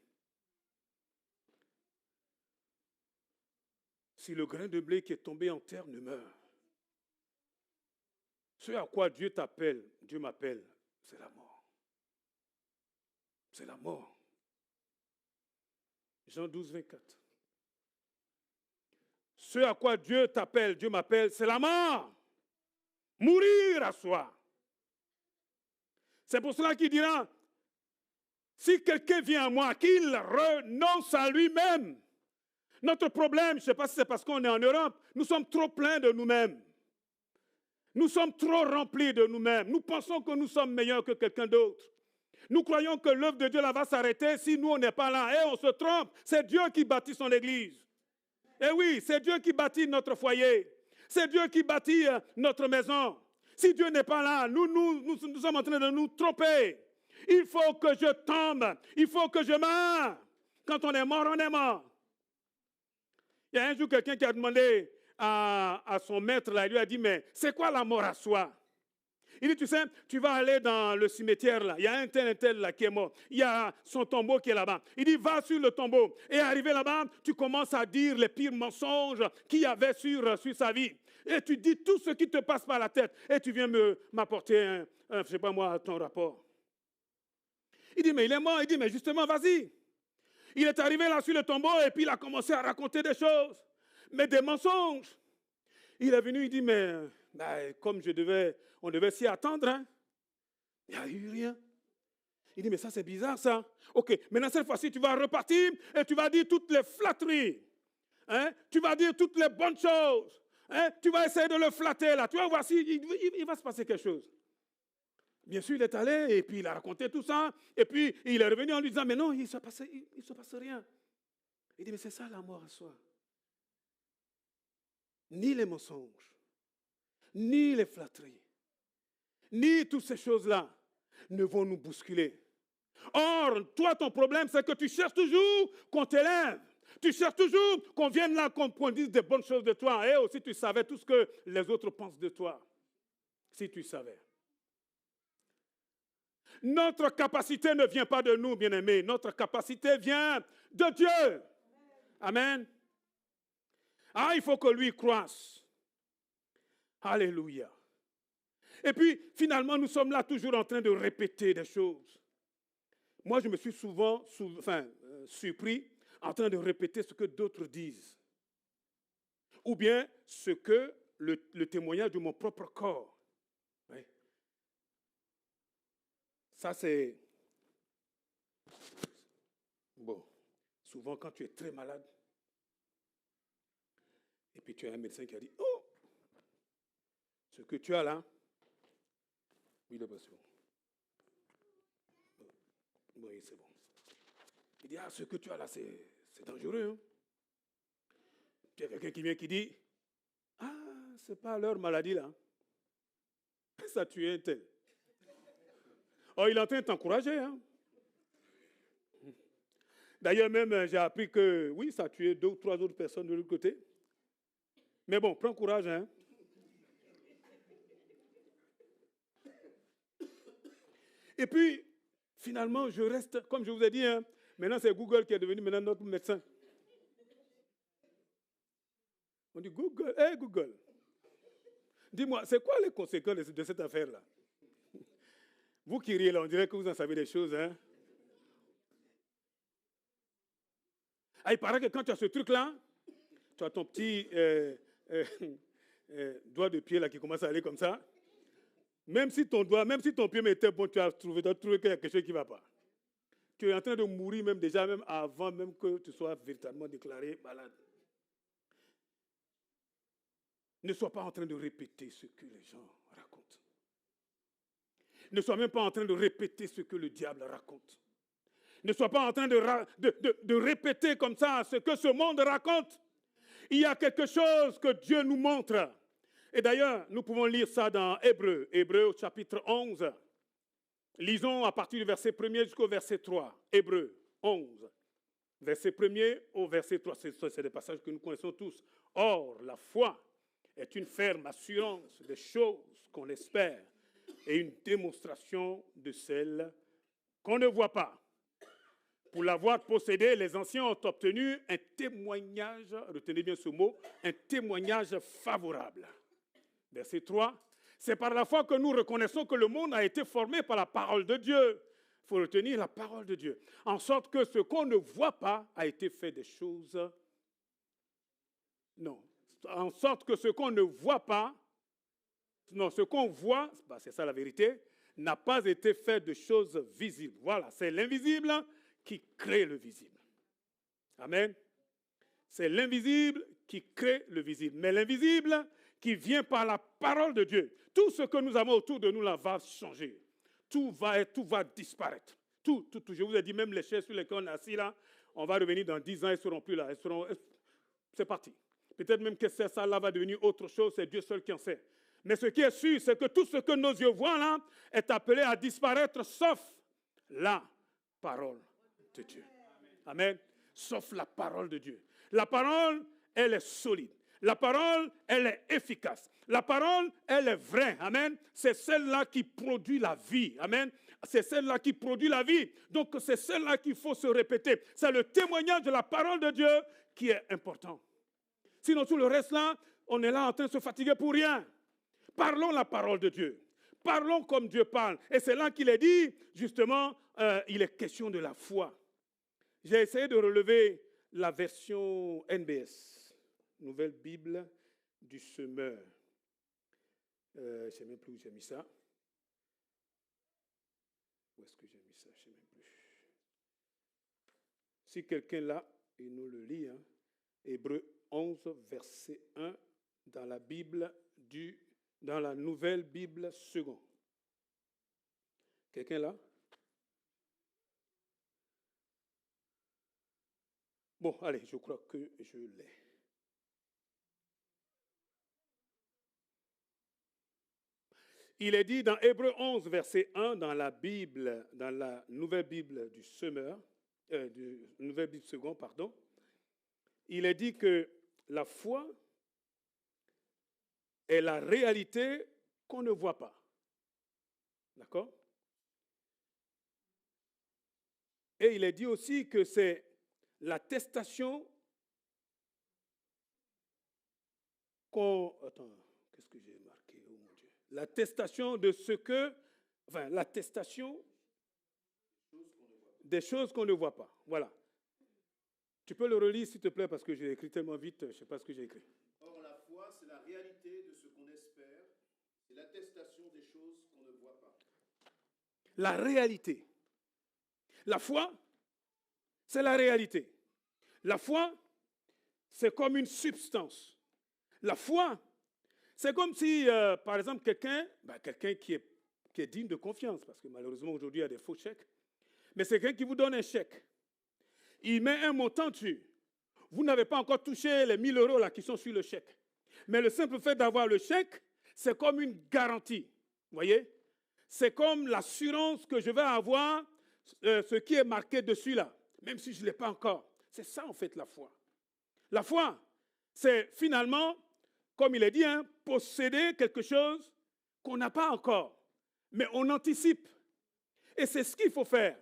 Si le grain de blé qui est tombé en terre ne meurt, ce à quoi Dieu t'appelle, Dieu m'appelle, c'est la mort. C'est la mort. Jean 12, 24. Ce à quoi Dieu t'appelle, Dieu m'appelle, c'est la mort. Mourir à soi. C'est pour cela qu'il dira, si quelqu'un vient à moi, qu'il renonce à lui-même. Notre problème, je ne sais pas si c'est parce qu'on est en Europe, nous sommes trop pleins de nous-mêmes. Nous sommes trop remplis de nous-mêmes. Nous pensons que nous sommes meilleurs que quelqu'un d'autre. Nous croyons que l'œuvre de Dieu là va s'arrêter si nous, on n'est pas là. Et on se trompe. C'est Dieu qui bâtit son église. Et oui, c'est Dieu qui bâtit notre foyer. C'est Dieu qui bâtit notre maison. Si Dieu n'est pas là, nous sommes en train de nous tromper. Il faut que je tombe. Il faut que je meure. Quand on est mort, on est mort. Il y a un jour quelqu'un qui a demandé à son maître, là, il lui a dit, mais c'est quoi la mort à soi? Il dit, tu sais, tu vas aller dans le cimetière, là, il y a un tel là qui est mort, il y a son tombeau qui est là-bas. Il dit, va sur le tombeau, et arrivé là-bas, tu commences à dire les pires mensonges qu'il y avait sur sa vie. Et tu dis tout ce qui te passe par la tête, et tu viens m'apporter je ne sais pas moi, ton rapport. Il dit, mais il est mort. Il dit, mais justement, vas-y. Il est arrivé là sur le tombeau, et puis il a commencé à raconter des choses, mais des mensonges. Il est venu, il dit, mais comme on devait s'y attendre, hein. Il n'y a eu rien. Il dit, mais ça c'est bizarre ça. Ok, maintenant cette fois-ci tu vas repartir et tu vas dire toutes les flatteries. Hein? Tu vas dire toutes les bonnes choses. Hein? Tu vas essayer de le flatter là. Tu vas voir il va se passer quelque chose. Bien sûr, il est allé et puis il a raconté tout ça. Et puis il est revenu en lui disant, mais non, il ne se passe rien. Il dit, mais c'est ça la mort à soi. Ni les mensonges, ni les flatteries, ni toutes ces choses-là ne vont nous bousculer. Or, toi, ton problème, c'est que tu cherches toujours qu'on t'élève. Tu cherches toujours qu'on vienne là, qu'on dise des bonnes choses de toi. Et aussi, tu savais tout ce que les autres pensent de toi. Si tu savais. Notre capacité ne vient pas de nous, bien-aimés. Notre capacité vient de Dieu. Amen. Il faut que lui croisse. Alléluia. Et puis, finalement, nous sommes là toujours en train de répéter des choses. Moi, je me suis souvent surpris en train de répéter ce que d'autres disent. Ou bien ce que le témoignage de mon propre corps. Oui. Ça, c'est... Bon, souvent quand tu es très malade, et puis tu as un médecin qui a dit, oh, ce que tu as là, oui, d'abord c'est bon. Oui, c'est bon. Il dit, ah, ce que tu as là, c'est dangereux. Hein? Tu as quelqu'un qui vient qui dit, ah, c'est pas leur maladie là. Ça tue un tel. Oh, il est en train de t'encourager. Hein? D'ailleurs, même, j'ai appris que, oui, ça a tué 2 ou 3 autres personnes de l'autre côté. Mais bon, prends courage. Hein? Et puis, finalement, je reste, comme je vous ai dit, hein, maintenant c'est Google qui est devenu maintenant notre médecin. On dit Google, hé Google, dis-moi, c'est quoi les conséquences de cette affaire-là? Vous qui riez là, on dirait que vous en savez des choses. Hein? Ah, il paraît que quand tu as ce truc-là, tu as ton petit doigt de pied là qui commence à aller comme ça. Même si ton pied était bon, tu as trouvé qu'il y a quelque chose qui ne va pas. Tu es en train de mourir même déjà, même avant même que tu sois véritablement déclaré malade. Ne sois pas en train de répéter ce que les gens racontent. Ne sois même pas en train de répéter ce que le diable raconte. Ne sois pas en train de répéter comme ça ce que ce monde raconte. Il y a quelque chose que Dieu nous montre. Et d'ailleurs, nous pouvons lire ça dans Hébreux, Hébreux au chapitre 11. Lisons à partir du verset 1er jusqu'au verset 3. Hébreux 11, verset 1er au verset 3. C'est des passages que nous connaissons tous. Or, la foi est une ferme assurance des choses qu'on espère et une démonstration de celles qu'on ne voit pas. Pour l'avoir possédé, les anciens ont obtenu un témoignage, retenez bien ce mot, un témoignage favorable. Verset 3, c'est par la foi que nous reconnaissons que le monde a été formé par la parole de Dieu. Il faut retenir la parole de Dieu. En sorte que ce qu'on ne voit pas a été fait des choses... Non. En sorte que ce qu'on ne voit pas, non, ce qu'on voit, c'est ça la vérité, n'a pas été fait de choses visibles. Voilà, c'est l'invisible qui crée le visible. Amen. C'est l'invisible qui crée le visible. Mais l'invisible qui vient par la parole de Dieu. Tout ce que nous avons autour de nous là va changer. Tout va disparaître. Tout. Je vous ai dit, même les chaises sur lesquelles on est assis là, on va revenir dans 10 ans, elles ne seront plus là. C'est parti. Peut-être même que ça là va devenir autre chose, c'est Dieu seul qui en sait. Mais ce qui est sûr, c'est que tout ce que nos yeux voient là est appelé à disparaître, sauf la parole de Dieu. Amen. Sauf la parole de Dieu. La parole, elle est solide. La parole, elle est efficace. La parole, elle est vraie. Amen. C'est celle-là qui produit la vie. Amen. C'est celle-là qui produit la vie. Donc, c'est celle-là qu'il faut se répéter. C'est le témoignage de la parole de Dieu qui est important. Sinon, tout le reste là, on est là en train de se fatiguer pour rien. Parlons la parole de Dieu. Parlons comme Dieu parle. Et c'est là qu'il est dit, justement, il est question de la foi. J'ai essayé de relever la version NBS, Nouvelle Bible du Semeur. Je ne sais même plus où j'ai mis ça. Où est-ce que j'ai mis ça? Je ne sais même plus. Si quelqu'un là, il nous le lit, hein, Hébreux 11, verset 1, dans la Nouvelle Bible seconde. Quelqu'un là? Bon, allez, je crois que je l'ai. Il est dit dans Hébreux 11, verset 1, dans la Bible, dans la Nouvelle Bible du Semeur, Nouvelle Bible seconde, pardon, il est dit que la foi est la réalité qu'on ne voit pas. D'accord? Et il est dit aussi que c'est l'attestation qu'on... Attends, qu'est-ce que j'ai marqué? Oh mon Dieu. L'attestation de ce que... Enfin, l'attestation des choses qu'on ne voit pas. Voilà. Tu peux le relire, s'il te plaît, parce que j'ai écrit tellement vite, je ne sais pas ce que j'ai écrit. Or, la foi, c'est la réalité de ce qu'on espère, c'est l'attestation des choses qu'on ne voit pas. La réalité. La foi, c'est la réalité. La foi, c'est comme une substance. La foi, c'est comme si, par exemple, quelqu'un qui est digne de confiance, parce que malheureusement aujourd'hui il y a des faux chèques, mais c'est quelqu'un qui vous donne un chèque. Il met un montant dessus. Vous n'avez pas encore touché les 1 000 euros là qui sont sur le chèque. Mais le simple fait d'avoir le chèque, c'est comme une garantie. Vous voyez? C'est comme l'assurance que je vais avoir, ce qui est marqué dessus là, même si je ne l'ai pas encore. C'est ça en fait la foi. La foi, c'est finalement, comme il est dit, posséder quelque chose qu'on n'a pas encore, mais on anticipe. Et c'est ce qu'il faut faire.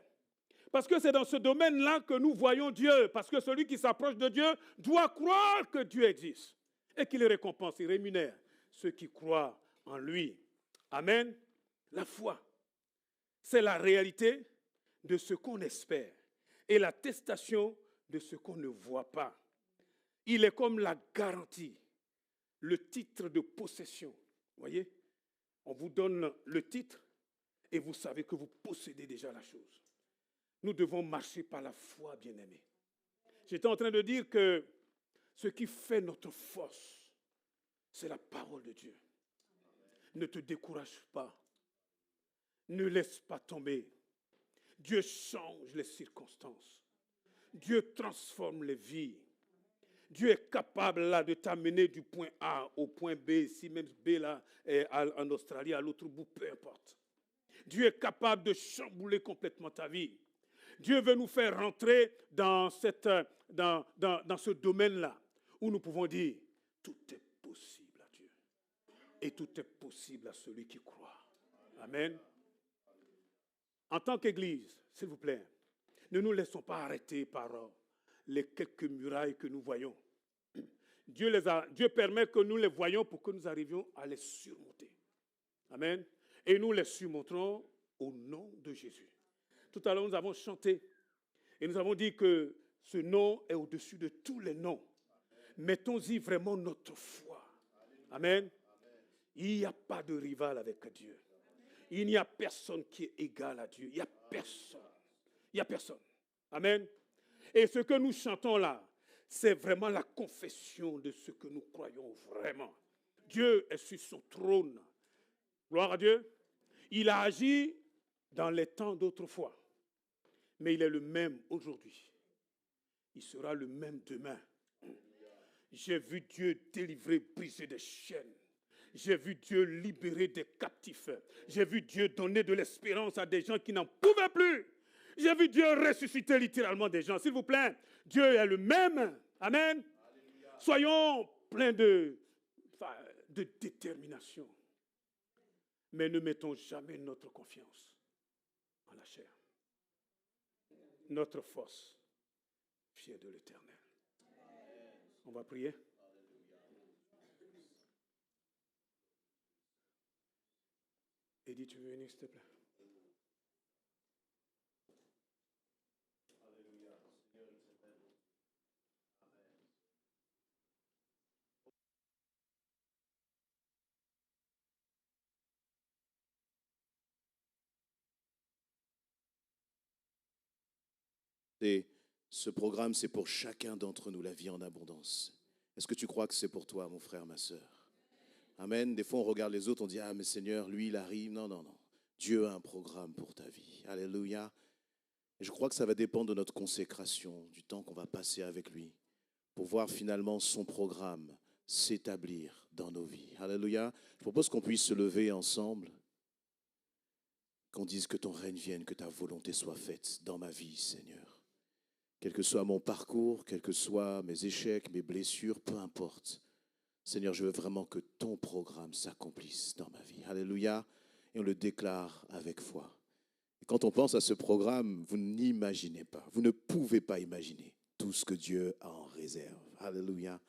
Parce que c'est dans ce domaine-là que nous voyons Dieu. Parce que celui qui s'approche de Dieu doit croire que Dieu existe. Et qu'il récompense, il rémunère ceux qui croient en lui. Amen. La foi, c'est la réalité de ce qu'on espère et l'attestation de ce qu'on ne voit pas. Il est comme la garantie, le titre de possession. Vous voyez, on vous donne le titre et vous savez que vous possédez déjà la chose. Nous devons marcher par la foi, bien-aimés. J'étais en train de dire que ce qui fait notre force, c'est la parole de Dieu. Ne te décourage pas. Ne laisse pas tomber. Dieu change les circonstances. Dieu transforme les vies. Dieu est capable là de t'amener du point A au point B, si même B là est en Australie, à l'autre bout, peu importe. Dieu est capable de chambouler complètement ta vie. Dieu veut nous faire rentrer dans ce domaine-là où nous pouvons dire tout est possible à Dieu et tout est possible à celui qui croit. Amen. En tant qu'Église, s'il vous plaît, ne nous laissons pas arrêter par les quelques murailles que nous voyons. Dieu permet que nous les voyions pour que nous arrivions à les surmonter. Amen. Et nous les surmonterons au nom de Jésus. Tout à l'heure, nous avons chanté et nous avons dit que ce nom est au-dessus de tous les noms. Mettons-y vraiment notre foi. Amen. Il n'y a pas de rival avec Dieu. Il n'y a personne qui est égal à Dieu. Il n'y a personne. Il n'y a personne. Amen. Et ce que nous chantons là, c'est vraiment la confession de ce que nous croyons vraiment. Dieu est sur son trône. Gloire à Dieu. Il a agi dans les temps d'autrefois. Mais il est le même aujourd'hui. Il sera le même demain. J'ai vu Dieu délivrer, briser des chaînes. J'ai vu Dieu libérer des captifs. J'ai vu Dieu donner de l'espérance à des gens qui n'en pouvaient plus. J'ai vu Dieu ressusciter littéralement des gens. S'il vous plaît, Dieu est le même. Amen. Alléluia. Soyons pleins de détermination. Mais ne mettons jamais notre confiance en la chair. Notre force vient de l'Éternel. On va prier. Eddie, tu veux venir, s'il te plaît? Alléluia. Seigneur, il s'appelle. Amen. Et ce programme, c'est pour chacun d'entre nous, la vie en abondance. Est-ce que tu crois que c'est pour toi, mon frère, ma sœur? Amen. Des fois, on regarde les autres, on dit, ah, mais Seigneur, lui, il arrive. Non, non, non. Dieu a un programme pour ta vie. Alléluia. Et je crois que ça va dépendre de notre consécration, du temps qu'on va passer avec lui, pour voir finalement son programme s'établir dans nos vies. Alléluia. Je propose qu'on puisse se lever ensemble, qu'on dise que ton règne vienne, que ta volonté soit faite dans ma vie, Seigneur. Quel que soit mon parcours, quels que soient mes échecs, mes blessures, peu importe. Seigneur, je veux vraiment que ton programme s'accomplisse dans ma vie. Alléluia. Et on le déclare avec foi. Et quand on pense à ce programme, vous n'imaginez pas, vous ne pouvez pas imaginer tout ce que Dieu a en réserve. Alléluia.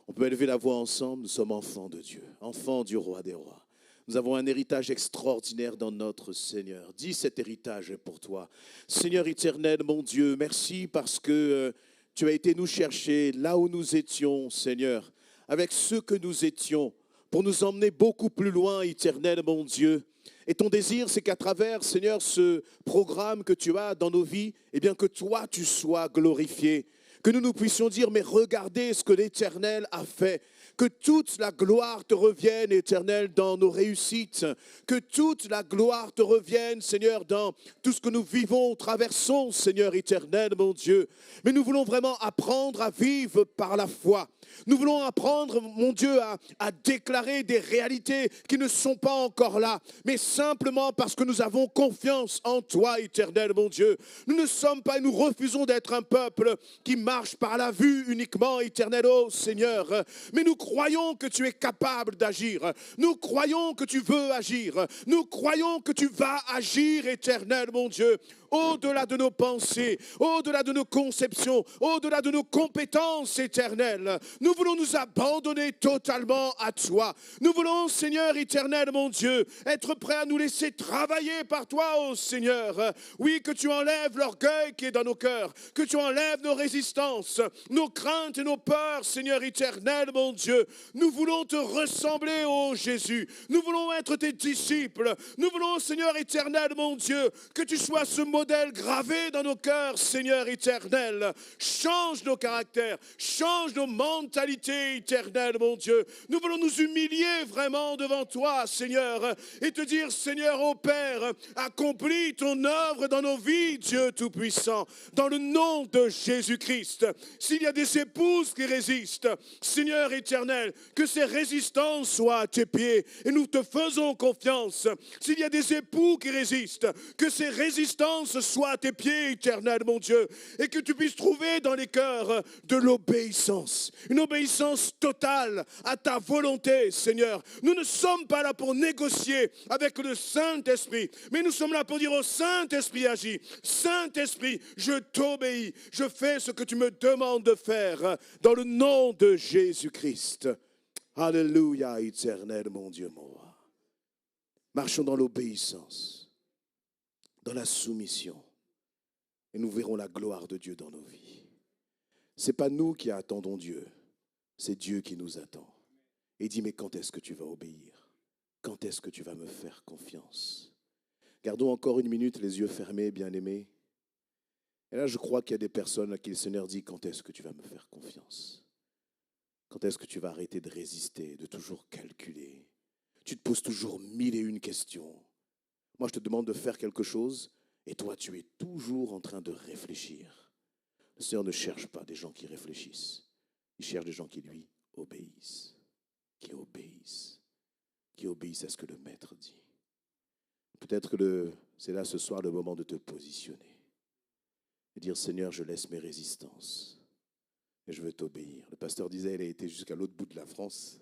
On peut élever la voix ensemble, nous sommes enfants de Dieu, enfants du roi des rois. Nous avons un héritage extraordinaire dans notre Seigneur. Dis, cet héritage est pour toi. Seigneur éternel, mon Dieu, merci parce que tu as été nous chercher là où nous étions, Seigneur, avec ceux que nous étions, pour nous emmener beaucoup plus loin, éternel, mon Dieu. Et ton désir, c'est qu'à travers, Seigneur, ce programme que tu as dans nos vies, eh bien que toi, tu sois glorifié. Que nous puissions dire, mais regardez ce que l'Éternel a fait. Que toute la gloire te revienne, Éternel, dans nos réussites. Que toute la gloire te revienne, Seigneur, dans tout ce que nous vivons, traversons, Seigneur éternel, mon Dieu. Mais nous voulons vraiment apprendre à vivre par la foi. Nous voulons apprendre, mon Dieu, à déclarer des réalités qui ne sont pas encore là, mais simplement parce que nous avons confiance en toi, éternel, mon Dieu. Nous ne sommes pas et nous refusons d'être un peuple qui marche par la vue uniquement, éternel, ô Seigneur. Mais nous croyons que tu es capable d'agir. Nous croyons que tu veux agir. Nous croyons que tu vas agir, éternel, mon Dieu. Au-delà de nos pensées, au-delà de nos conceptions, au-delà de nos compétences éternelles. Nous voulons nous abandonner totalement à toi. Nous voulons, Seigneur éternel, mon Dieu, être prêts à nous laisser travailler par toi, ô Seigneur. Oui, que tu enlèves l'orgueil qui est dans nos cœurs, que tu enlèves nos résistances, nos craintes et nos peurs, Seigneur éternel, mon Dieu. Nous voulons te ressembler, ô Jésus. Nous voulons être tes disciples. Nous voulons, Seigneur éternel, mon Dieu, que tu sois ce modèle gravé dans nos cœurs, Seigneur éternel. Change nos caractères, change nos mentalités, éternel, mon Dieu. Nous voulons nous humilier vraiment devant toi, Seigneur, et te dire, Seigneur, ô Père, accomplis ton œuvre dans nos vies, Dieu Tout-Puissant, dans le nom de Jésus-Christ. S'il y a des épouses qui résistent, Seigneur éternel, que ces résistances soient à tes pieds, et nous te faisons confiance. S'il y a des époux qui résistent, que ces résistances soient à tes pieds, éternel, mon Dieu, et que tu puisses trouver dans les cœurs de l'obéissance, une obéissance totale à ta volonté, Seigneur. Nous ne sommes pas là pour négocier avec le Saint-Esprit, mais nous sommes là pour dire au Saint-Esprit, agis. Saint-Esprit, je t'obéis, je fais ce que tu me demandes de faire, dans le nom de Jésus-Christ. Alléluia, éternel, mon Dieu, mon roi. Marchons dans l'obéissance, dans la soumission, et nous verrons la gloire de Dieu dans nos vies. Ce n'est pas nous qui attendons Dieu, c'est Dieu qui nous attend. Et dit, mais quand est-ce que tu vas obéir? Quand est-ce que tu vas me faire confiance? Gardons encore une minute les yeux fermés, bien-aimés. Et là, je crois qu'il y a des personnes à qui le Seigneur dit, quand est-ce que tu vas me faire confiance? Quand est-ce que tu vas arrêter de résister, de toujours calculer? Tu te poses toujours 1001 questions. Moi, je te demande de faire quelque chose et toi, tu es toujours en train de réfléchir. Le Seigneur ne cherche pas des gens qui réfléchissent. Il cherche des gens qui lui obéissent, qui obéissent à ce que le Maître dit. Peut-être que c'est là ce soir le moment de te positionner et dire, Seigneur, je laisse mes résistances et je veux t'obéir. Le pasteur disait, il a été jusqu'à l'autre bout de la France.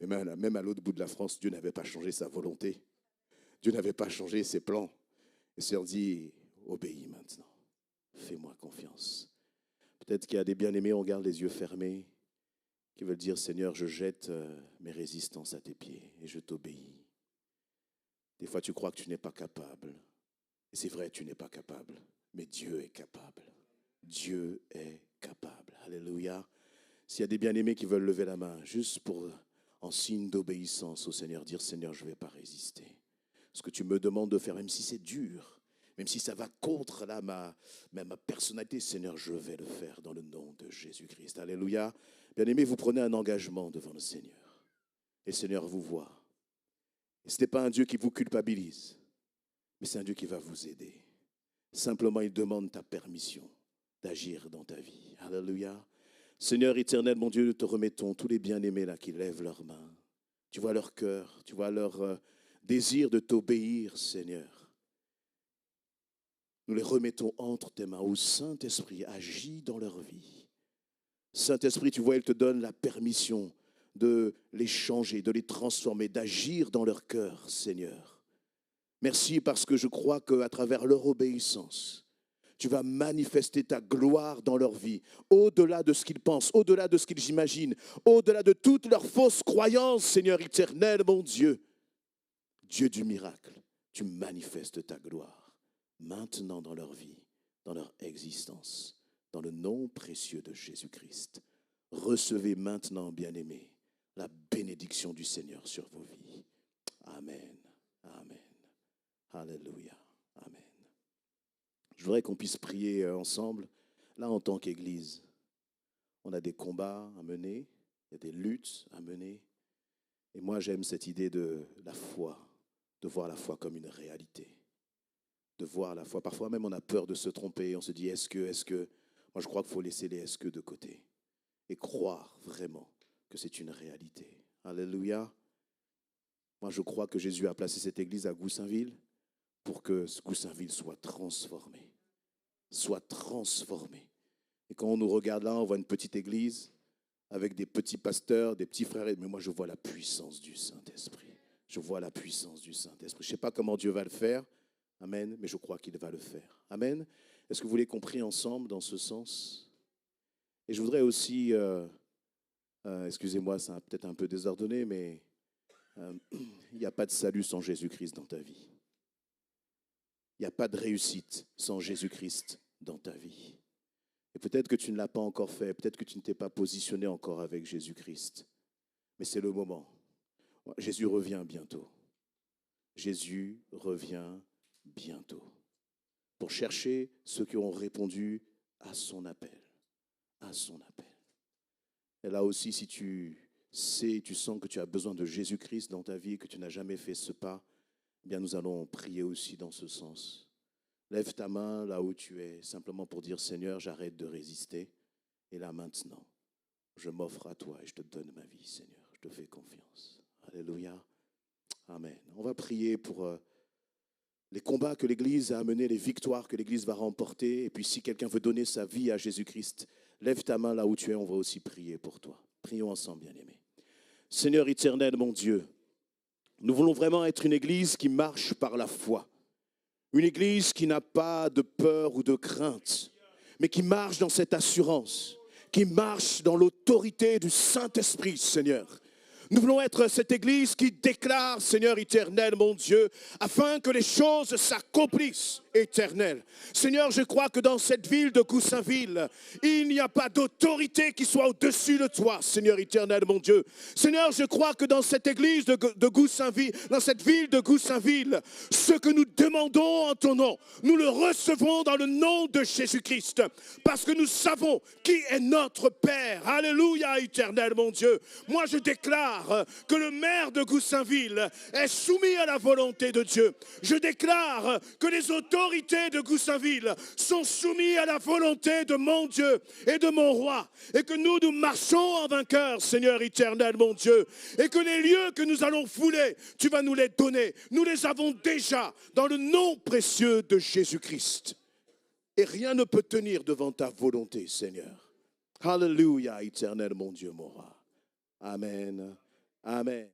Mais même à l'autre bout de la France, Dieu n'avait pas changé sa volonté. Dieu n'avait pas changé ses plans. Et le Seigneur dit, obéis maintenant. Fais-moi confiance. Peut-être qu'il y a des bien-aimés, on garde les yeux fermés, qui veulent dire, Seigneur, je jette mes résistances à tes pieds et je t'obéis. Des fois, tu crois que tu n'es pas capable. Et c'est vrai, tu n'es pas capable. Mais Dieu est capable. Dieu est capable. Alléluia. S'il y a des bien-aimés qui veulent lever la main, juste pour, en signe d'obéissance au Seigneur, dire, Seigneur, je ne vais pas résister. Ce que tu me demandes de faire, même si c'est dur, même si ça va contre là, ma personnalité, Seigneur, je vais le faire dans le nom de Jésus-Christ. Alléluia. Bien-aimés, vous prenez un engagement devant le Seigneur. Et le Seigneur vous voit. Et ce n'est pas un Dieu qui vous culpabilise, mais c'est un Dieu qui va vous aider. Simplement, il demande ta permission d'agir dans ta vie. Alléluia. Seigneur éternel, mon Dieu, nous te remettons tous les bien-aimés là qui lèvent leurs mains. Tu vois leur cœur, tu vois leur désir de t'obéir, Seigneur. Nous les remettons entre tes mains. Où Saint-Esprit agit dans leur vie. Saint-Esprit, tu vois, il te donne la permission de les changer, de les transformer, d'agir dans leur cœur, Seigneur. Merci parce que je crois qu'à travers leur obéissance, tu vas manifester ta gloire dans leur vie, au-delà de ce qu'ils pensent, au-delà de ce qu'ils imaginent, au-delà de toutes leurs fausses croyances, Seigneur éternel, mon Dieu. Dieu du miracle, tu manifestes ta gloire maintenant dans leur vie, dans leur existence, dans le nom précieux de Jésus-Christ. Recevez maintenant, bien-aimés, la bénédiction du Seigneur sur vos vies. Amen. Amen. Alléluia. Amen. Je voudrais qu'on puisse prier ensemble. Là, en tant qu'Église, on a des combats à mener, il y a des luttes à mener. Et moi, j'aime cette idée de la foi, de voir la foi comme une réalité. De voir la foi. Parfois même, on a peur de se tromper. On se dit, est-ce que... Moi, je crois qu'il faut laisser les est-ce que de côté et croire vraiment que c'est une réalité. Alléluia. Moi, je crois que Jésus a placé cette église à Goussainville pour que Goussainville soit transformé. Soit transformé. Et quand on nous regarde là, on voit une petite église avec des petits pasteurs, des petits frères. Mais moi, je vois la puissance du Saint-Esprit. Je vois la puissance du Saint-Esprit. Je ne sais pas comment Dieu va le faire. Amen. Mais je crois qu'il va le faire. Amen. Est-ce que vous voulez qu'on prie ensemble dans ce sens? Et je voudrais aussi, excusez-moi, c'est peut-être un peu désordonné, mais il n'y a pas de salut sans Jésus-Christ dans ta vie. Il n'y a pas de réussite sans Jésus-Christ dans ta vie. Et peut-être que tu ne l'as pas encore fait, peut-être que tu ne t'es pas positionné encore avec Jésus-Christ. Mais c'est le moment. Jésus revient bientôt. Jésus revient bientôt. Pour chercher ceux qui ont répondu à son appel. À son appel. Et là aussi, si tu sais, tu sens que tu as besoin de Jésus-Christ dans ta vie, que tu n'as jamais fait ce pas, eh bien nous allons prier aussi dans ce sens. Lève ta main là où tu es, simplement pour dire, Seigneur, j'arrête de résister. Et là maintenant, je m'offre à toi et je te donne ma vie, Seigneur. Je te fais confiance. Alléluia. Amen. On va prier pour les combats que l'Église a menés, les victoires que l'Église va remporter. Et puis si quelqu'un veut donner sa vie à Jésus-Christ, lève ta main là où tu es, on va aussi prier pour toi. Prions ensemble, bien-aimés. Seigneur éternel, mon Dieu, nous voulons vraiment être une Église qui marche par la foi. Une Église qui n'a pas de peur ou de crainte, mais qui marche dans cette assurance, qui marche dans l'autorité du Saint-Esprit, Seigneur. Nous voulons être cette Église qui déclare, Seigneur éternel, mon Dieu, afin que les choses s'accomplissent, éternel. Seigneur, je crois que dans cette ville de Goussainville, il n'y a pas d'autorité qui soit au-dessus de toi, Seigneur éternel, mon Dieu. Seigneur, je crois que dans cette église de Goussainville, dans cette ville de Goussainville, ce que nous demandons en ton nom, nous le recevons dans le nom de Jésus-Christ, parce que nous savons qui est notre Père. Alléluia, éternel, mon Dieu. Moi, je déclare que le maire de Goussainville est soumis à la volonté de Dieu. Je déclare que les autorités de Goussainville sont soumises à la volonté de mon Dieu et de mon roi, et que nous marchons en vainqueur, Seigneur éternel, mon Dieu, et que les lieux que nous allons fouler, tu vas nous les donner. Nous les avons déjà dans le nom précieux de Jésus-Christ. Et rien ne peut tenir devant ta volonté, Seigneur. Alléluia, éternel, mon Dieu, mon roi. Amen. Amen.